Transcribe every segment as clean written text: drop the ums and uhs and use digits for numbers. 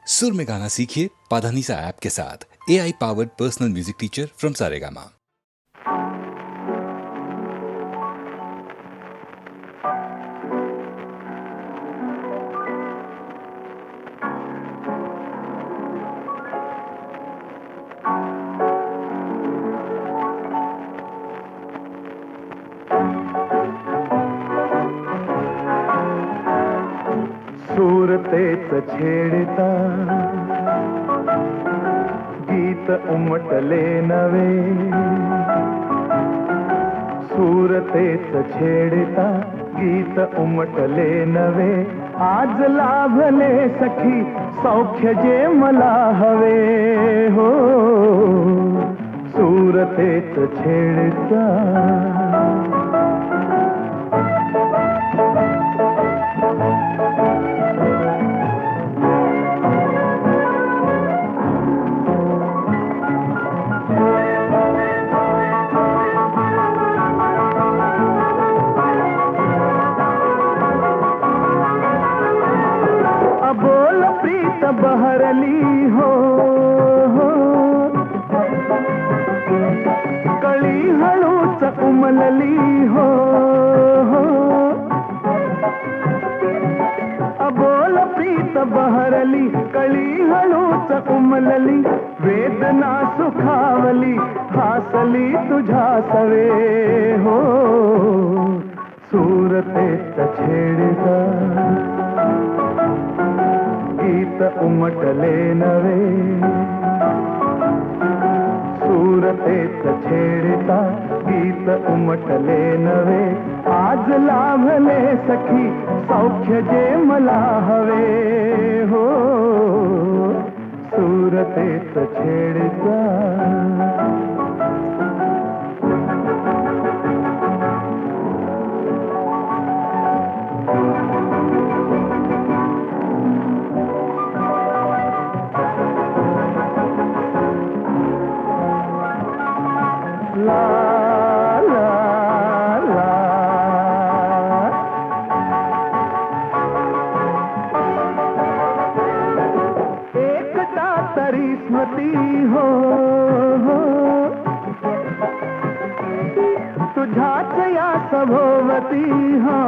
सुर में गाना सीखिए पाधानीसा ऐप के साथ। AI powered personal music teacher from Saregama. सूरतेच छेडता गीत उमटले नवे, सूरतेच छेडता गीत उमटले नवे, आज लाभले सखी सौख्य जे मला हवे हो, सूरतेच छेडता। अबोल प्रीत बहरली हो, कळी हळूच उमलली हो, अबोल प्रीत बहरली कळी हळूच उमलली, वेदना सुखावली हासली तुझ्या सवे हो, सूरतेच छेडता गीत उमटले नवे, सूरतेच छेडता गीत उमटले नवे, आज लाभले सखी सौख्य जे मला हवे हो, सूरतेच छेडता। ला ला ला, एकटा तरी स्मृती हो, तुझ्याच या सभोवती हा,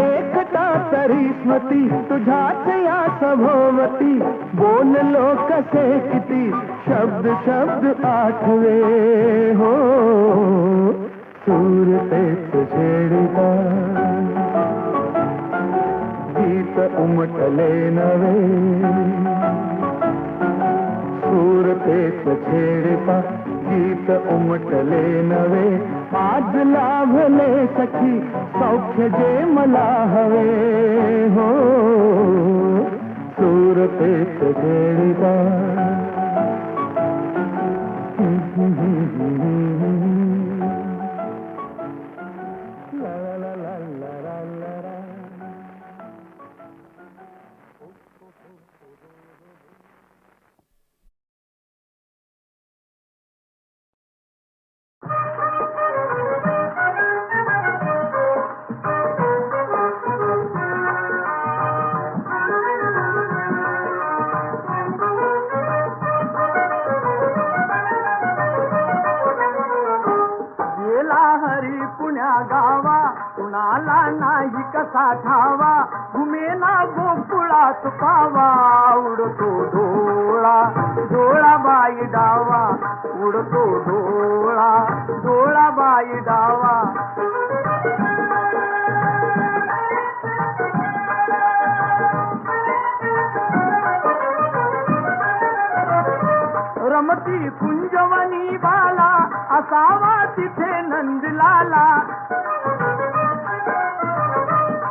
एकटा तरी स्मृती तुझ्याच या सभोवती, बोललो कसे किती शब्द शब्द आठवे हो, सूरतेच छेडता गीत उमटले नवे, सूरतेच छेडता गीत उमटले नवे, आज लाभले सखी सौख्य जे मला हवे हो, सूरतेच छेडता। ला ला ला ला ला ला ला। गेला हरी पुण्या गावा, कुणाला नाही कसा ठावा, घुमेला गोकुळात पावा, उडतो डोळा डोळा बाई डावा, उडतो डोळा डोळा बाई डावा। रमती कुंजवनी बाला, असावा तिथे नंदलाला,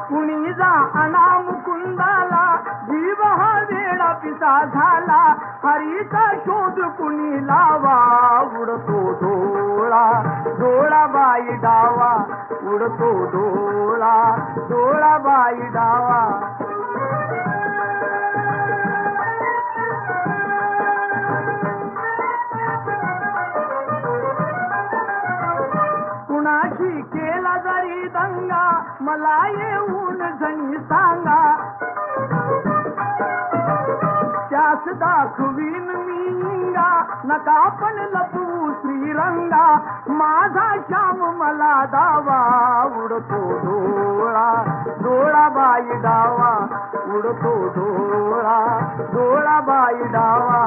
कुणी जा अना मुकुंदाला, जीव हा वेडा पिसा झाला, हरीचा शोध कुणी लावा, उडतो डोळा डोळा बाई डावा, उडतो डोळा डोळा बाई डावा। कुणाशी केला जरी दंगा, मला येऊन झणीचा दाखवीन मिंगा नका पण लपवू श्रीरंगा माझा श्याम मला दावा उडतो डोळा डोळा बाई डावा उडतो डोळा डोळा बाई डावा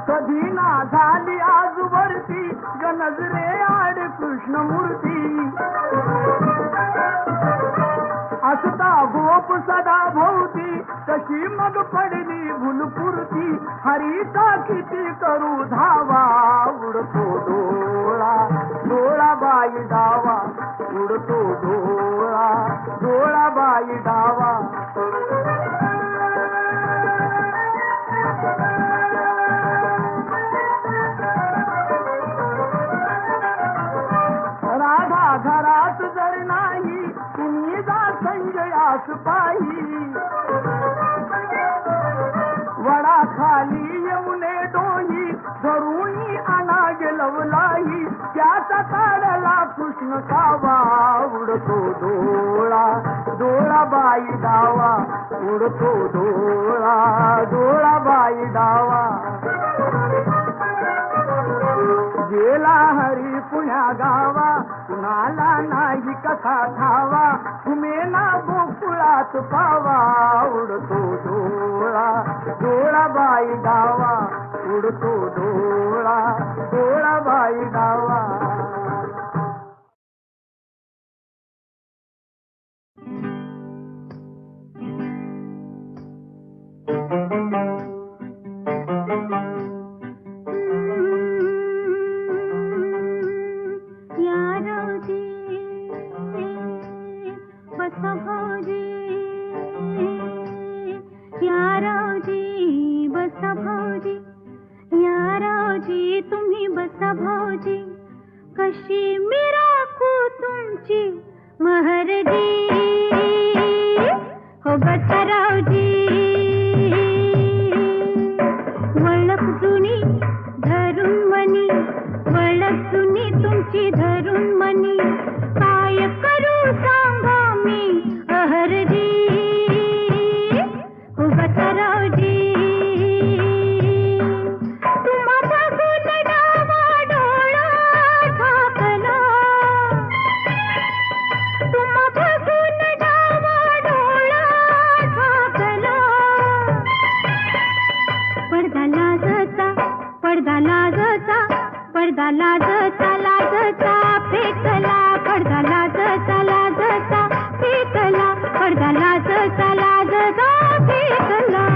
कधी ना झाली आजवरती नजरे आड कृष्णमूर्ती असता गोप सदा भोवती तशी मग पडली भुलपुरती हरीचा किती करू धावा उडतो डोळा डोळा बाई डावा उडतो डोळा डोळा बाई डावा राधा घरात जर नाही तुम्ही जा संजयास पाही वडा खाली येऊने डोही धरुणी आणा गेलवलाही त्याचा काढला कृष्ण कावा उडतो डोळा डोळा बाई डावा उडतो डोळा डोळा बाई डावा गेला हरी पुण्या गावा कुणाला नाही कसा धावा कुमेना गोकुळात पावा उडतो डोळा डोळा बाई डावा उडतो डोळा डोळा बाई डावा तुम्ही बसा भाऊजी कशी मी राखू तुमची महरजी हो बसा रावजी वळख जुनी धरून मनी वळख जुनी तुमची धरून मनी काय करू सांगा मी अहरजी हो बसा रावजी पडदा लाजचा लाजचा फेकला पडदा लाजचा लाजचा फेकला पडदा लाजचा लाजचा फेकला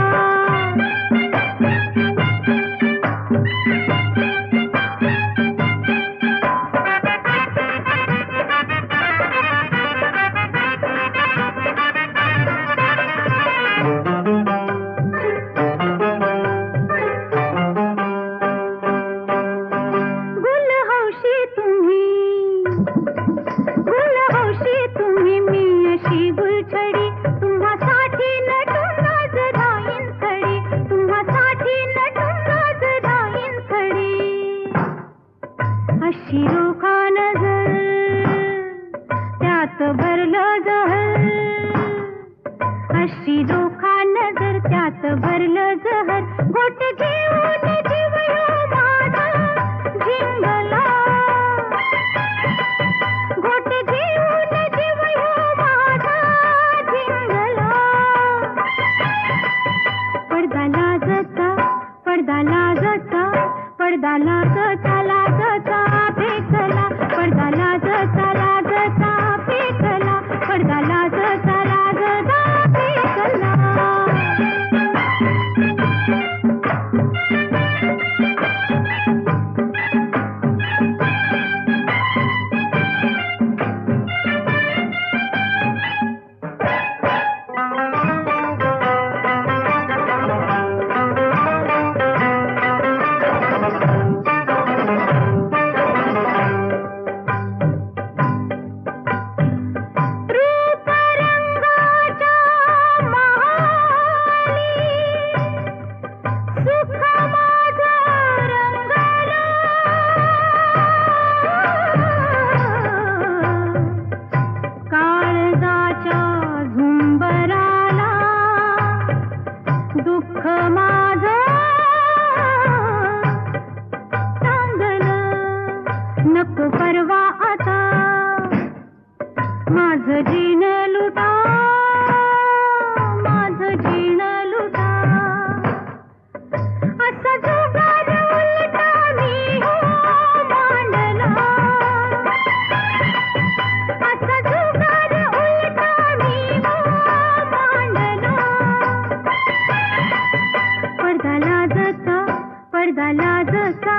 लाजचा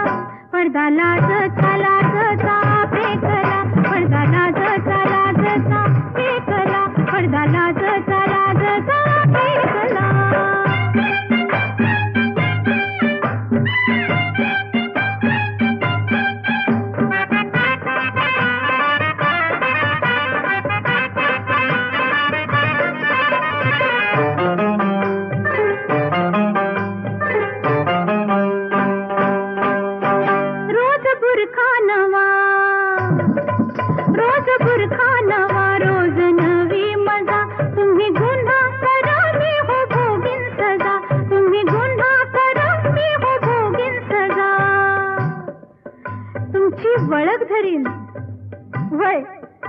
पडदा लाजचा लाजचा फेकला पडदा लाजचा लाजचा फेकला पडदा लाजचा लाजचा फेकला रोज बुरखा नवा रोज नवी मजा तुम्ही गुन्हा करा मी हो भोगीन सजा तुम्ही गुन्हा करा मी हो भोगीन सजा तुमची वळख धरीन वय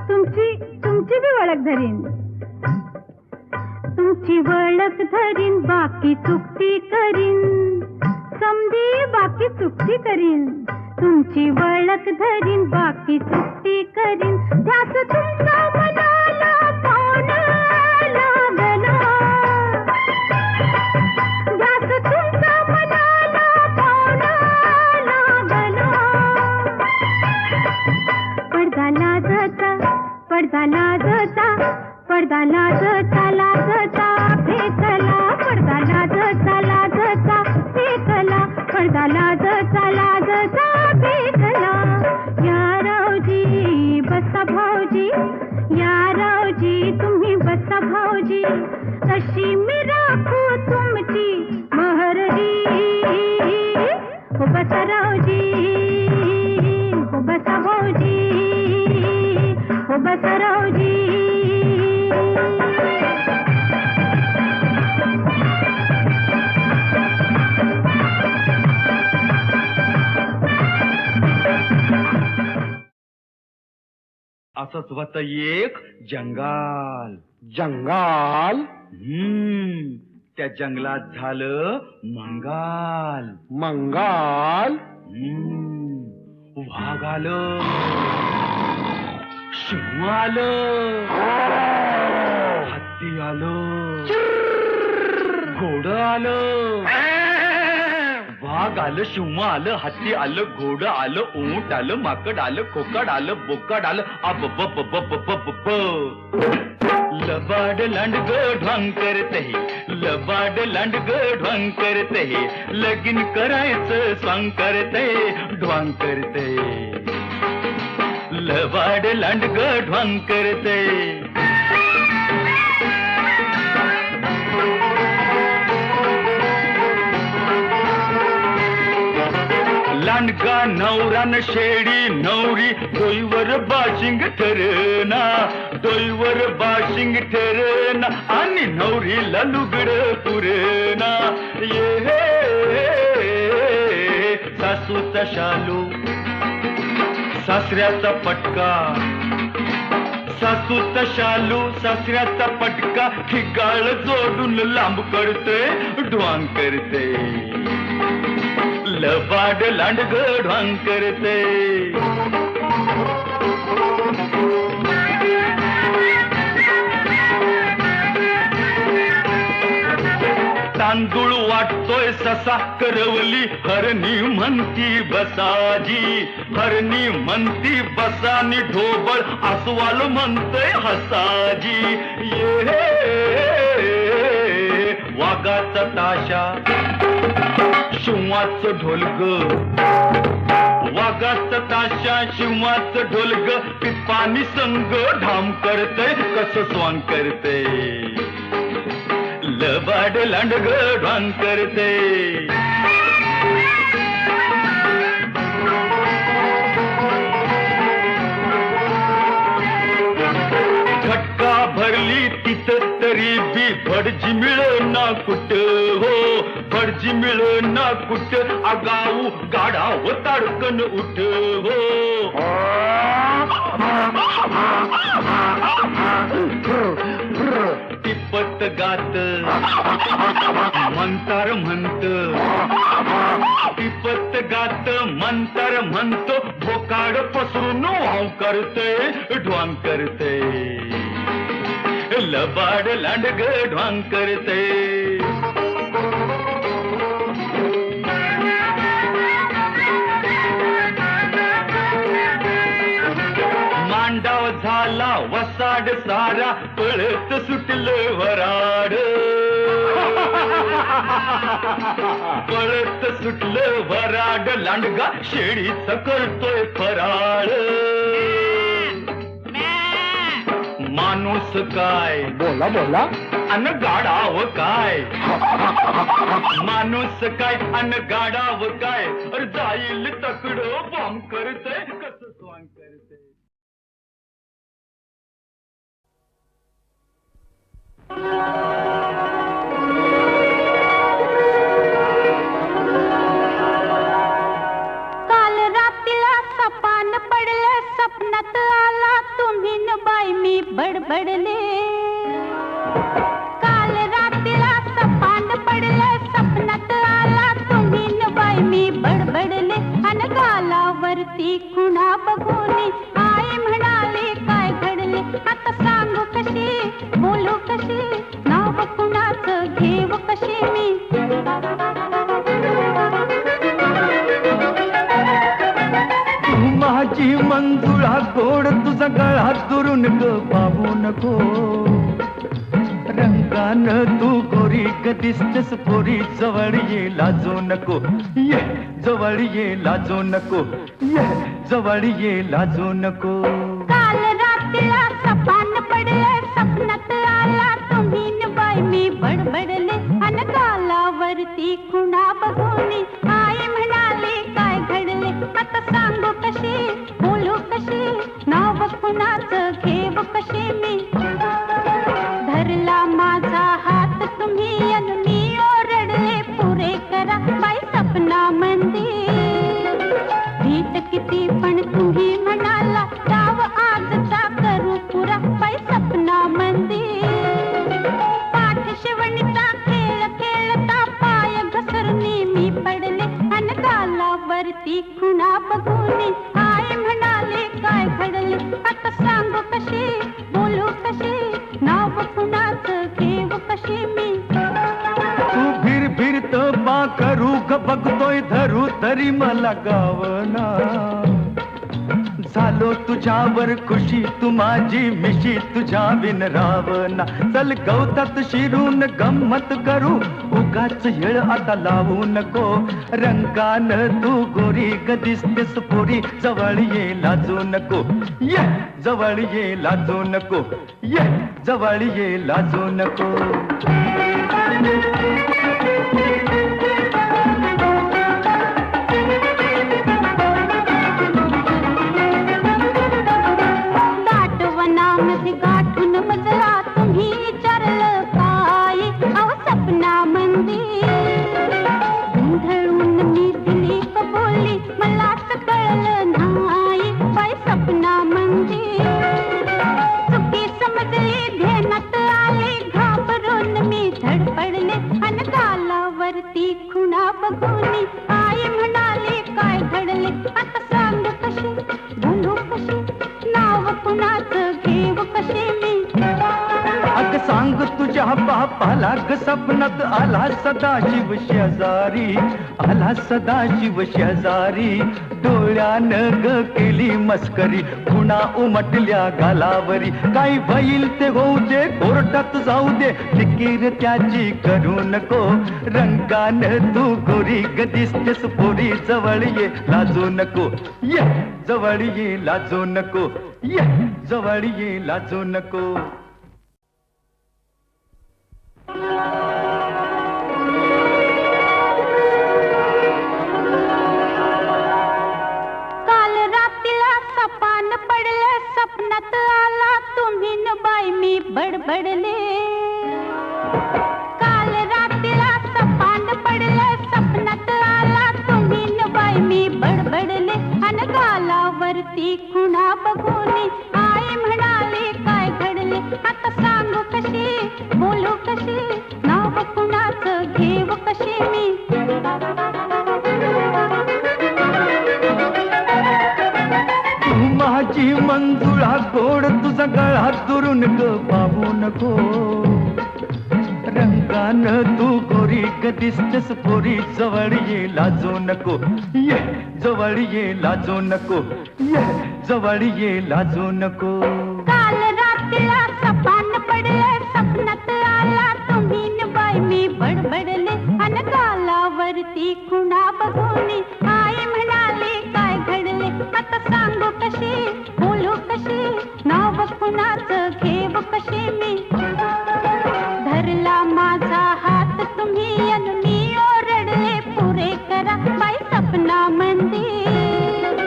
तुमची बी वळख धरीन तुमची वळख धरीन बाकी चुकती करीन समधी बाकी चुकती करीन तुमची वळख धरीन बाकी चुकती करीन ध्यास तुमचा मनाला पावण लागला ध्यास तुमचा मनाला पावण लागला पडदा लाजचा पडदा लाजचा पडदा लाजचा लाजचा फेकला पडदा लाजचा लाजचा फेकला पडदा लाजचा लाजचा फेकला या रावजी बसा भाऊजी या रावजी तुम्ही बसा भाऊजी कशी मी राखू तुमची महरजी हो बसा रावजी हो बसा भाऊजी हो बसा रावजी असंच होत एक जंगाल जंगाल त्या जंगलात झालं मंगाल मंगाल वाघ आलं सिंह आलं हत्ती आलं घोडं आलं वाघ आलं सिंह आलं हत्ती आलं घोडं आलं ऊंट आलं माकड आलं खोकड आलं बोकड आलं अब बप बप बप ब लबाड लांडग ढोंग करते लबाड लांडग ढोंग करते लगीन करायचं स्वांग करते ढोंग करते लबाड लांडग ढोंग करते लांडगा नवरान शेडी नवरी डोईवर बाशिंग ठरना डोईवर बाशिंग ठरना आणि नवरीला लुगड पुरेना ये सासूचा शालू सासऱ्याचा पटका सासूचा शालू सासऱ्याचा पटका ठिकाळ जोडून लांब करते ढोंग करते लबाड लांडग ढोंग करते तांदूळ वाटतोय ससा करवली हरणी म्हणती बसाजी हरणी म्हणती बसानी ढोबळ अस्वाल म्हणतोय हसाजी ये वाघाचा ताशा शिवाचं ढोलग वाघाचं ताशा शिवाचं ढोलग पिपानी संग ढाम करते कसं स्वांग करते लबाड लांडग ढोंग करते खटका भरली तिथं तरी बी भडजी मिळना कुठ हो भडजी मिळना कुठ आगाऊ गाढाव ताडकन उठ हो टिपत गात मंतार म्हणत टिपत गात मंतार म्हणतो भोकाड पसरून वाव करते ढोंग करते लबाड लांडग ढोंग करते वराड सारा पळत सुटलं वराड पळत सुटलं वराड लांडगा शेळीच करतोय फराळ माणूस काय बोला बोला अन गाडाव काय माणूस काय अन गाडाव काय अरे जाईल तकडं बॉम्ब करतय कसं स्वांग करतय काल रात्रीला सपान पडलं सपनात आला तुम्ही न बाई मी बडबडले काल रात्रीला सपान पडलं सपनात आला तुम्ही न बाई मी बडबडले अन गालावरती खुणा बघून आई म्हणाले काय घडले आता सांगू कशी बोलू कशी नाव कुणाचं घेऊ कशी मी माझी मंजुळा गोड तुझा गळा दुरून ग पाहू नको रंगान तू गोरी ग दिसतेस पोरी जवळ ये लाजू नको ये जवळ ये लाजू नको ये जवळ ये लाजू नको काल रात्रीला सपान पडलं सपनात आला तुम्ही न बाई मी बडबडले अन गालावरती खुणा बघून आई म्हणाले काय घडले आता सांगू कशी बोलू कशी नाव कुणाचं घेऊ कशी मी धरला माझा हात तुम्ही अन मी ओरडले पुरे करा बाई सपना मंदिर भीत किती पण तुम्ही म्हणाला डाव आजचा करू पुरा बाई सपना मंदिर पाठ शिवणीचा खेळ खेळता पाय घसरणी मी पडले अन गालावरती खुणा बघून आई म्हणाले काय घडले आता सांगू कशी बोलू कशी नाव कुणाचं घेऊ कशी मी तू फिर फिरत बा करू ग बघतोय धरू तरी मला गावना झालो तुझ्यावर खुशी तू माझी मिशी तुझ्या बिन रावना चल गवतात शिरून गंमत करू उगाच येळ आता लावू नको रंगान तू गोरी ग दिसतेस पोरी जवळ ये लाजू नको ये जवळ ये लाजू नको ये जवळ ये लाजू नको दाटवनामध्ये गाठून मजला तुम्ही विचारलं काय अहो सपना मंदिर गोंधळून मी दिली कबोली मलाच कळलं नाही बाई सपना मंदिर चुकी समजली ध्यानात आले घाबरून मी धडपडले अन गालावरती खुणा बघून आई म्हणाले काय घडले आता सांग कशी बोलू कशी नाव कुणाचं घेऊ कशी मी अग सांग तुझ्या बापाला ग सपनात आला सदाशिव शेजारी आला सदाशिव शेजारी डोळ्यानं ग केली मस्करी खुणा उमटल्या गालावरी काही भईल ते होऊ दे कोर्टात जाऊ दे फिकीर त्याची करू नको रंगान तू गोरी ग दिसतेस पोरी जवळ ये लाजू नको ये जवळ ये लाजू नको ये जवळ ये लाजू नको काल रात्रीला सपान पडलं सपनात आला तुम्ही न बाई मी बडबडले काल रात्रीला सपान पडलं सपनात आला तुम्ही न बाई मी बडबडले अन गालावरती खुणा बघून आई म्हणाले काय घडले आता सांगू कशी बोलू कशी नाव कुणाचं घेऊ कशी मी माझी मंजुळा गोड तुझा गळा दुरून ग पाहू नको रंगान तू गोरी ग दिसतेस पोरी जवळ ये लाजू नको ये जवळ ये लाजू नको ये जवळ ये लाजू नको काल रात वाटला सपान पडलं सपनात आला तुम्ही न बाई मी बडबडले अन गालावरती खुणा बघून आई म्हणाली काय घडले आता सांगू कशी बोलू कशी नाव कुणाचं घेऊ कशी मी धरला माझा हात तुम्ही अन मी ओरडले पुरे करा बाई सपना मंदिर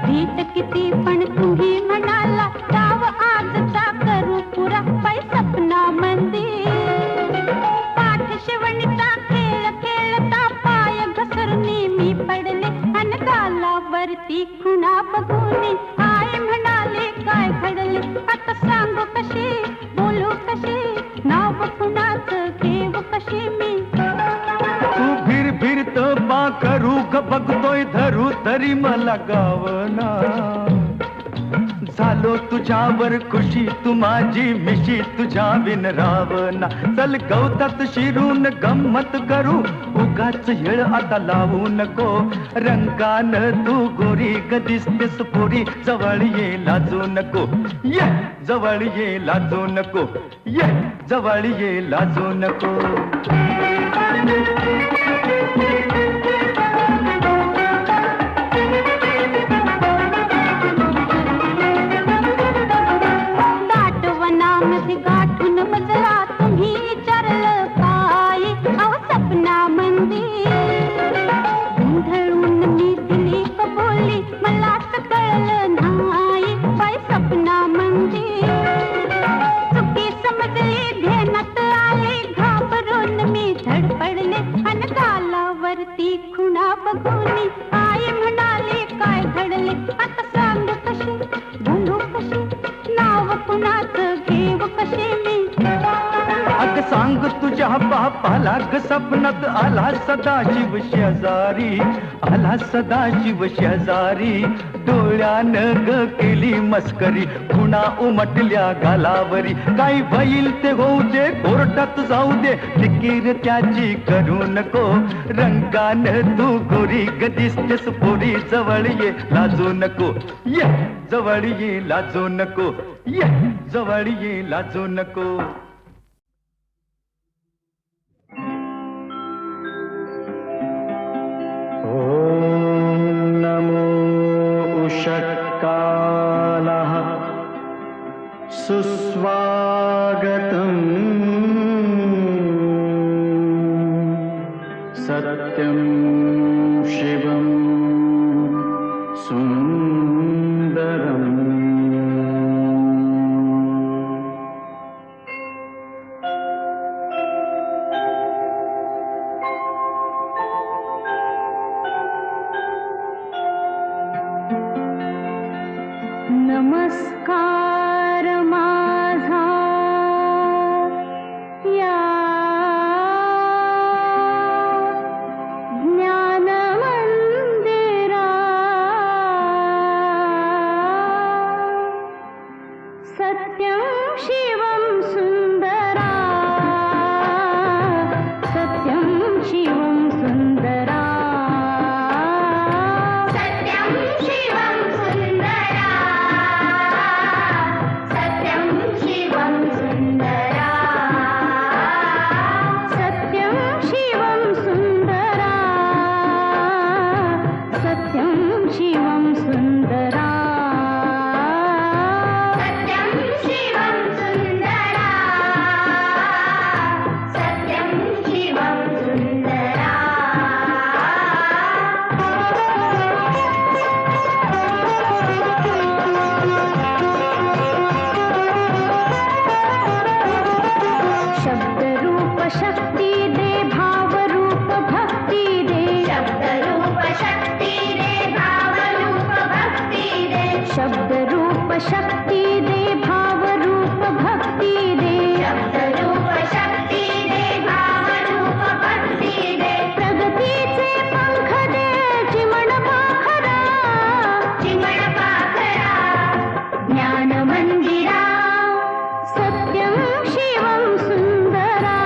भीत किती पण तुम्ही म्हणाला डाव आजचा करू पुरा बाई सपना मंदिर पाठ शिवणीचा खेळ खेळता पाय घसरणी मी पडले अन गालावरती खुणा बघून आई म्हणाले काय घडले आता सांगू कशी बोलू कशी नाव कुणाचं घेऊ कशी मी तू फिरत बा करू ग बघतोय धरू तरी मला गावना झालो तुझ्यावर खुशी तू माझी मिशी तुझ्या बिन रावना चल गवतात शिरून गंमत करू उगाच येळ आता लावू नको रंगान तू गोरी ग दिसतेस पोरी जवळ ये लाजू नको ये जवळ ये लाजू नको ये जवळ ये लाजू नको दाटवनामध्ये गाठून मजरा तुम्ही विचारलं काय अहो सपना मंदिर गोंधळून मी दिली कबुली मलाच कळलं नाही बाई सपना मंदिर चुकी समजली ध्यानात आले घाबरून मी धडपडले अन गालावरती खुणा बघून आई म्हणाली काय घडले आता सांग कशी बोलू कशी नाव कुणाचं घेऊ कशी मी अग सांग तुझ्या बापाला ग सपनात आला सदाशिव शेजारी आला सदाशिव शेजारी डोळ्यानं ग केली मस्करी खुणा उमटल्या गालावरी काही होईल ते होऊ दे कोर्टात जाऊ दे फिकीर त्याची करू नको रंगान तू गोरी ग दिसतेस पोरी जवळ ये लाजू नको ये जवळ ये लाजू नको ये जवळ ये लाजू नको ॐ नमो उषत्कालः सुस्वागतम् सत्यं शिवं सुन्दरम् नमस्कार माझा या ज्ञान मंदिरा सत्यं शिवं सुंदरा सत्यं शिवं सुंदरा सत्यं शिवं सुंदरा सत्यं शिवं सुंदरा सत्यं शिवं सुंदरा सत्यं शिवं सुंदरा सत्यं शिवं सुंदरा सत्यं शिवं सुंदरा शब्द रूप शक्ती दे भाव रूप भक्ती दे शब्द रूप शक्ती दे भाव रूप भक्ती दे शब्द रूप शक्ती दे भाव रूप भक्ती दे शब्द रूप शक्ती दे भाव रूप भक्ती दे प्रगतीचे पंख दे चिमण पाखरा ज्ञान मंदिरा सत्यं शिवं सुंदरा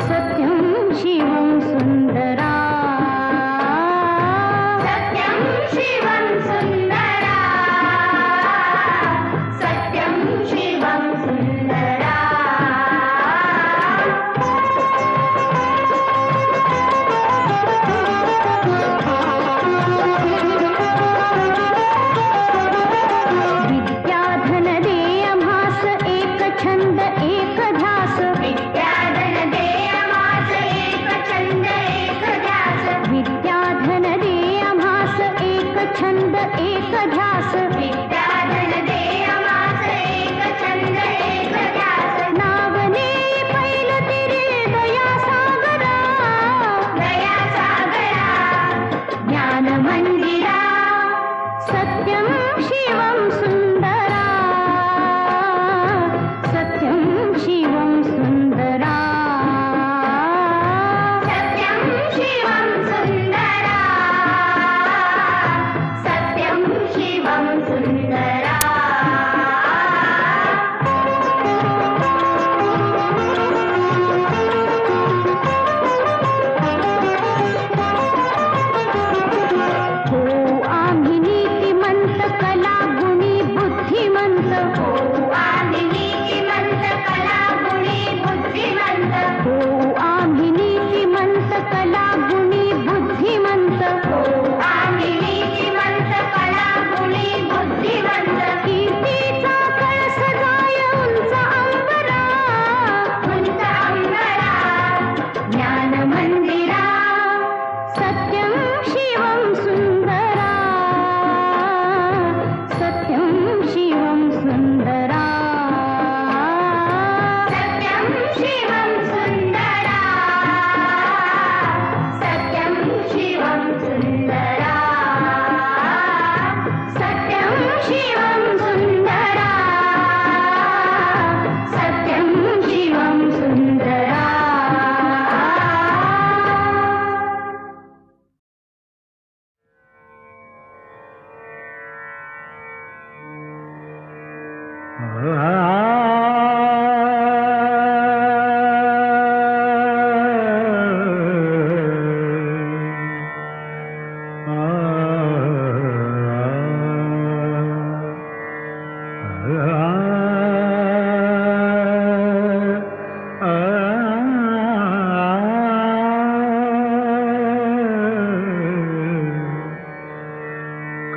सत्यं शिवं सुंदरा सत्यं शिवं सुंदरा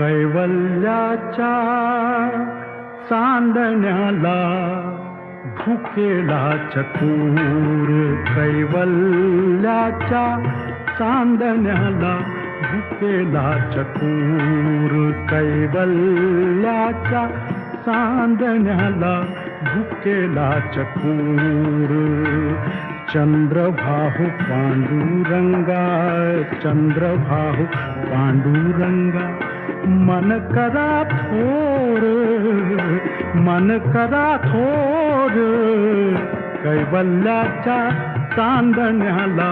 कैवल्याच्या चांदण्याला भुकेला चतुर, कैवल्याच्या चांदण्याला भुकेला चतुर, कैवल्याच्या चांदण्याला भुकेला चतुर. चंद्रभाहु पांडुरंगा, चंद्रभाहु पांडुरंगा, मन करा थोर, मन करा थोर. कैवल्याच्या चांदण्याला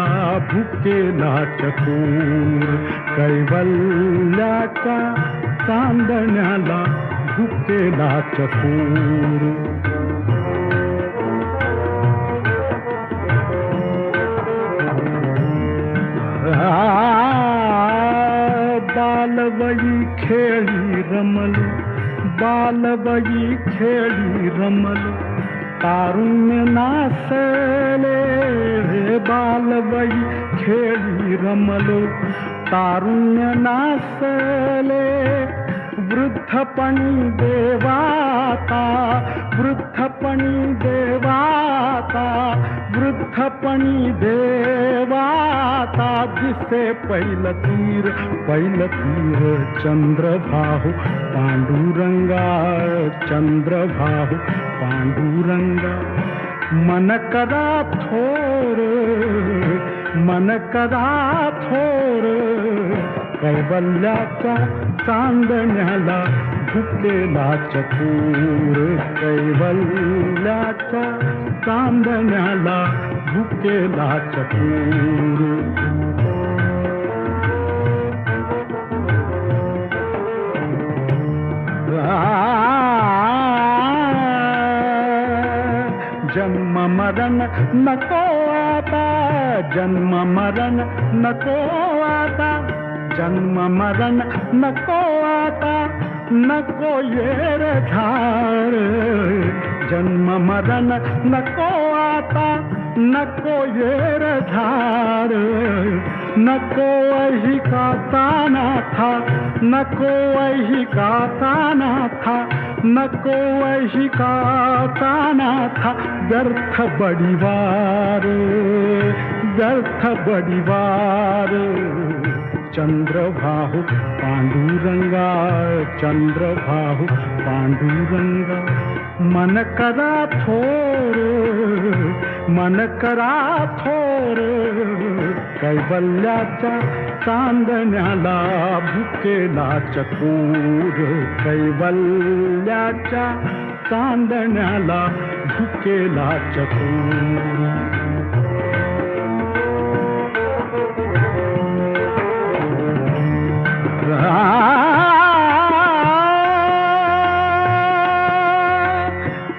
भुकेला चतुर, कैवल्याच्या चांदण्याला भुकेला चतुर. बालवयी खेळी रमलो, बालवयी खेळी रमलो, तारुण्य नासले. बालवयी खेळी रमलो, तारुण्य नासले. वृद्धपणी देवाता, वृद्धपणी देवाता, वृद्धपणी देवाता. दिसे पैल तीर, पैल तीर. चंद्रभाहु पांडुरंगा, चंद्रभाहु पांडुरंगा, मन करा थोर, मन करा थोर. कैवल्याच्या चांदण्याला भुकेला चतुर, कैवल्याच्या चांदण्याला भुकेला चतुर. जन्म मरण नको आता, जन्म मरण नको आता, जन्म मरण नको आता, नको येर झार. जन्म मरण नको आता, नको येर झार. नको वही का ताना था, नको वही का ताना था, नको वही का ताना था. व्यर्थ बड़ीवार, व्यर्थ बड़ीवार. चंद्रभाहु पांडुरंगा, चंद्रभाहु पांडुरंगा, मन करा थोर, मन करा थोर. कैवल्याच्या चांदण्याला भुकेला चतुर, कैवल्याच्या चांदण्याला भुकेला चतुर.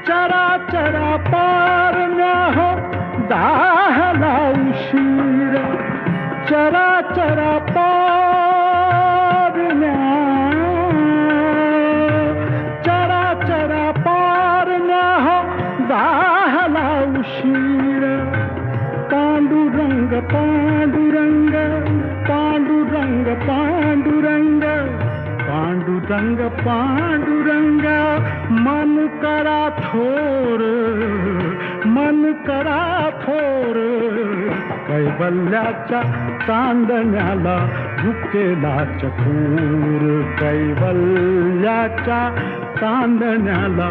चरा चरा पारण्या हो दाहला उशीर, चरा चरा पारण्या, चरा चरा पारण्या हो दाहला उशीर. पांडुरंग पांडुरंग, पांडुरंग पांडुरंग, पांडुरंग पांडुरंग, मन करा थोर, मन करा थोर. कैवल्याच्या चांदण्याला भुकेला चतुर, कैवल्याच्या चांदण्याला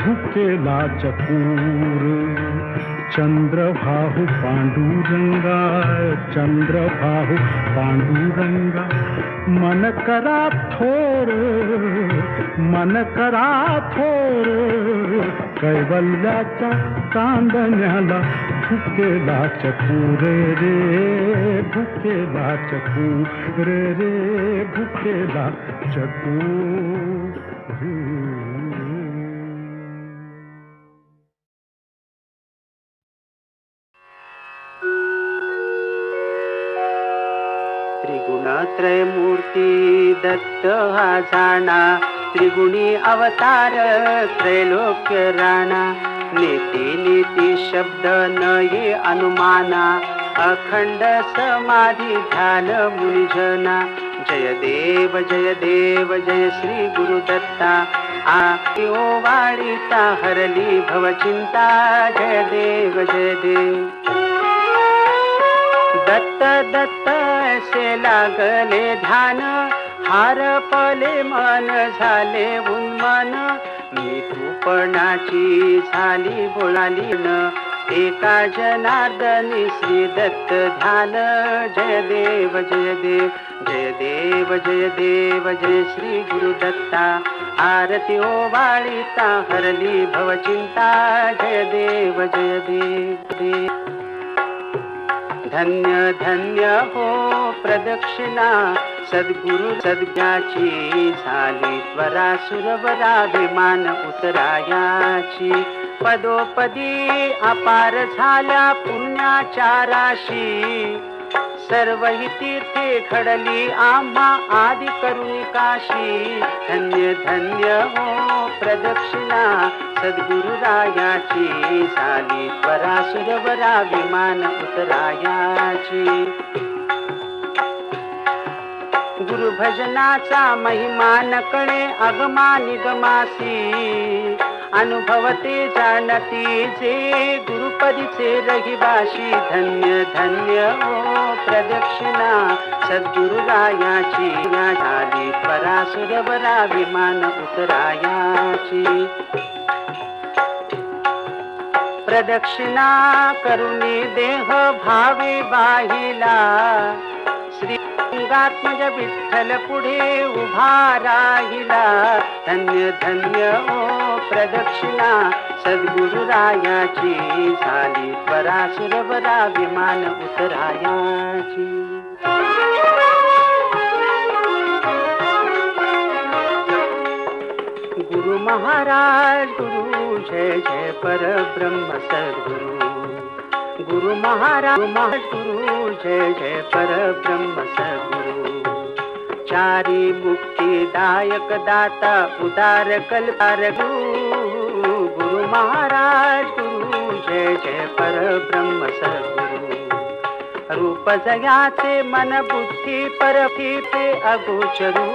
भुकेला चतुर. चंद्रभाहु पांडुरंगा, चंद्रभाहु पांडुरंगा, मन करा थोर, मन करा थोर. कैवल्याच्या चांदण्याला भुकेला चतुर रे, भुकेला चतुर रे, भुकेला चतुर. त्रिगुणत्रय मूर्ती दत्त हा जाणा, त्रिगुणी अवतार त्रैलोक्य राणा. नेती नीती शब्द न ये अनुमाना, अखंड समाधी ध्यान मुनिजना. जय देव जय देव जय श्री गुरुदत्ता आरती ओवाळीता हरली भवचिंता जय देव जय देव दत्त दत्त ऐसे लागले ध्यान हारपले मन झाले उन्मन मी तूपणाची झाली बोलाली न एका जनार्दनी श्री दत्त ध्यान जय देव जय देव जय देव जय देव जय श्री गुरुदत्ता आरती ओवाळीता हरली भवचिंता जय देव जय देव धन्य धन्य हो प्रदक्षिणा सद्गुरु सद्ज्ञाची झाली त्वरा सुरवराभिमान उतरायाची पदोपदी अपार झाल्या पुण्याच्या राशी सर्व ही तीर्थे घडली आम्हा आदि करुणी काशी धन्य धन्य हो प्रदक्षिणा सद्गुरु रायाची झाली त्वरा सुरवरा विमान उतरायाची गुरु भजनाचा महिमा नकळे अगमा निगमासी अनुभवते जाणती जे गुरुपदीचे रहिवाशी धन्य धन्य हो प्रदक्षिणा सद्गुरु रायाची झाली त्वरा सुरवरा विमान उतरायाची प्रदक्षिणा करुणी देह भावे वाहिला श्री अंगात्मज विठ्ठल पुढे उभा राहिला धन्य धन्य ओ प्रदक्षिणा सद्गुरु रायाची झाली त्वरा सुरवरा विमान उतरायाची गुरु महाराज गुरु जय जय परब्रह्म सद्गुरु गुरु महाराज गुरु जय जय परब्रह्म सद्गुरु चारी मुक्तिदायक दाता उदार कल्पार गुरु महाराज गुरु जय जय परब्रह्म सद्गुरु रूप जयाचे मन बुद्धी परफी ते अगोचरू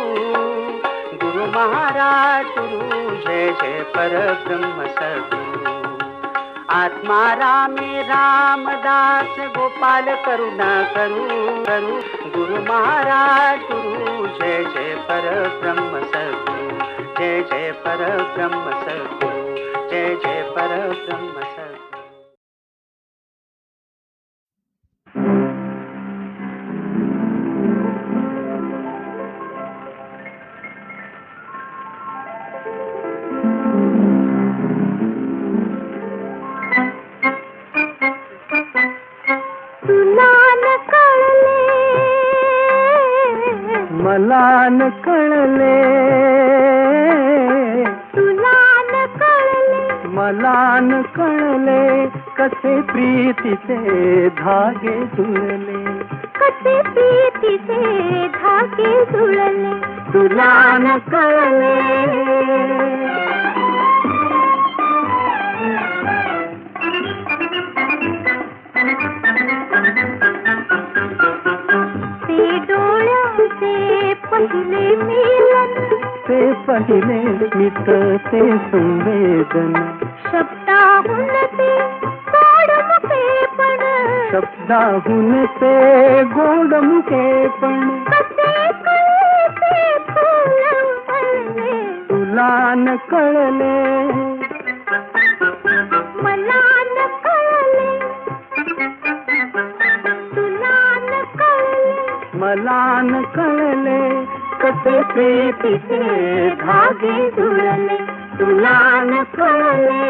गुरु महाराज गुरु जय जय परब्रह्म सद्गुरु आत्मा रामे रामदास गोपाल करुणा करू करू गुरु महाराज गुरु जय जय परब्रह्म सद्गुरु जय जय परब्रह्म सद्गुरु जय जय परब्रह्म सद्गुरु मला न कळले तुला न कळले मला न कळले कसे प्रीतीचे धागे जुळले कसे प्रीतीचे धागे जुळले तुला न कळले पहिले मिलन ते पहिले मित ते संवेदन शब्दाहून ते गोड मुकेपण शब्दाहून ते गोड मुकेपण कसे कळे ते फुलं फळले तुला न कळले मला न कळले तुला न कळले मला न कळले कसे प्रीतीचे धागे जुळले तुला न कळले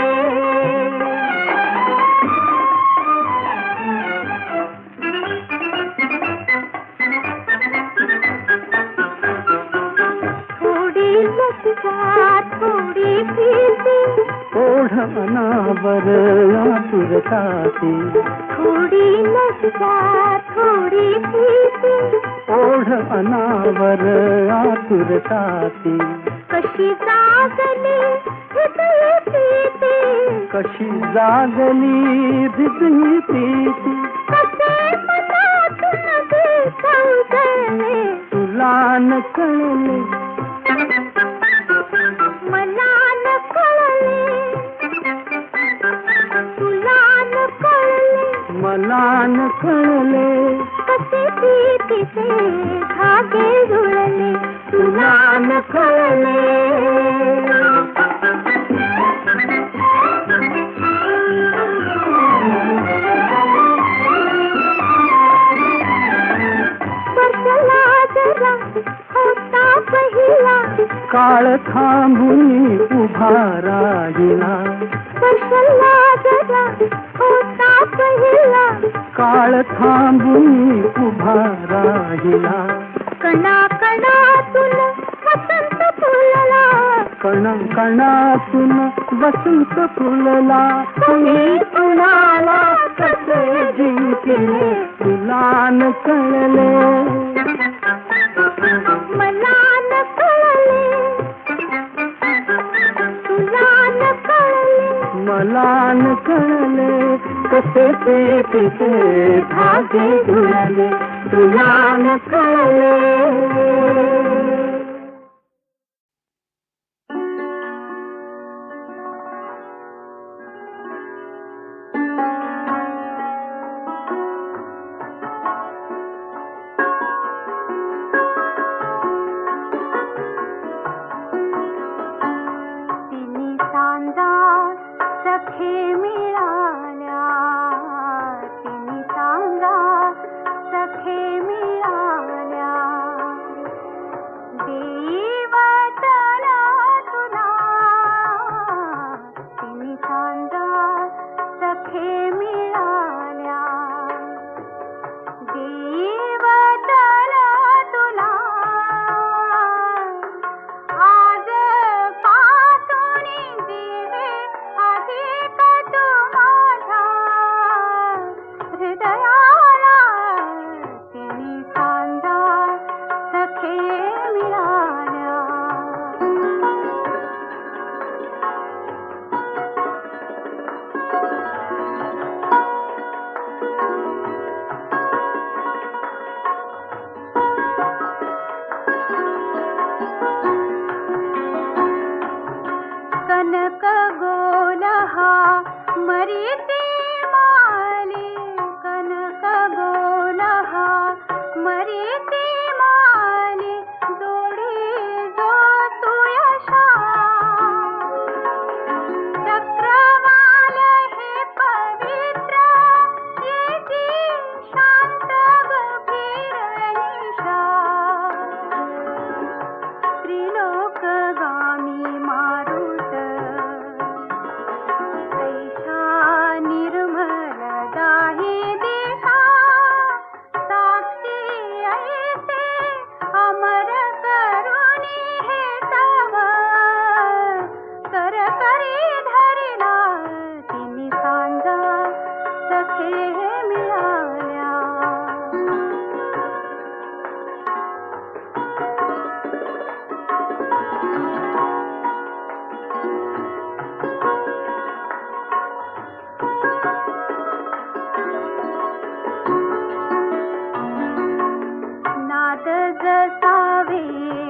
थोडी लज्जा थोडी भीती ओढ अनावर आतुरताती थोडी लज्जा थोडी भीती ओढ अनावर आतुरताती कशी जागली हृदय प्रीती कशी जागली हृदय प्रीती कसे मनातून गळले तुला न कळले मला न कळले तुला न कळले मला न कळले कसे प्रीतीचे धागे जुळले तुला न कळले स्पर्शला जरा होता पहिला काळ थांबून उभा राहिला स्पर्शला जरा होता पहिला काळ थांबून उभा राहिला कणा कणातून वसंत फुलला कण कणातून वसंत फुलला तुम्ही कुणाला कसे जिंकले तुला न कळले मला न कळले तुला न कळले मला न कळले कसे ते तिचे धागे जुळले तुला न कळले तिन्ही सांजा सखे मिळाल्या तिन्ही सांजा सखे मिळाल्या देवतला तुला तिन्ही सांजा सखे मिळाल्या देवतला तुला आज पासून दिवे अधिक तू माझ्या हृदयाला तिन्ही सांजा सखे मिळाल्या कनक गोल हा मरीची माली कनक गोल हा मरीची माली जोडी जो तुयशा चक्रवाल हे पवित्र येती शांत गंभीर निशा त्रिलोकगामी मारुत ऐशा निर्मल दाही दिशा साक्षी ऐसे अमर करुणी हे तव कर करी धरिला तिन्ही सांजा सखे मिळाल्या नाद जसा वेद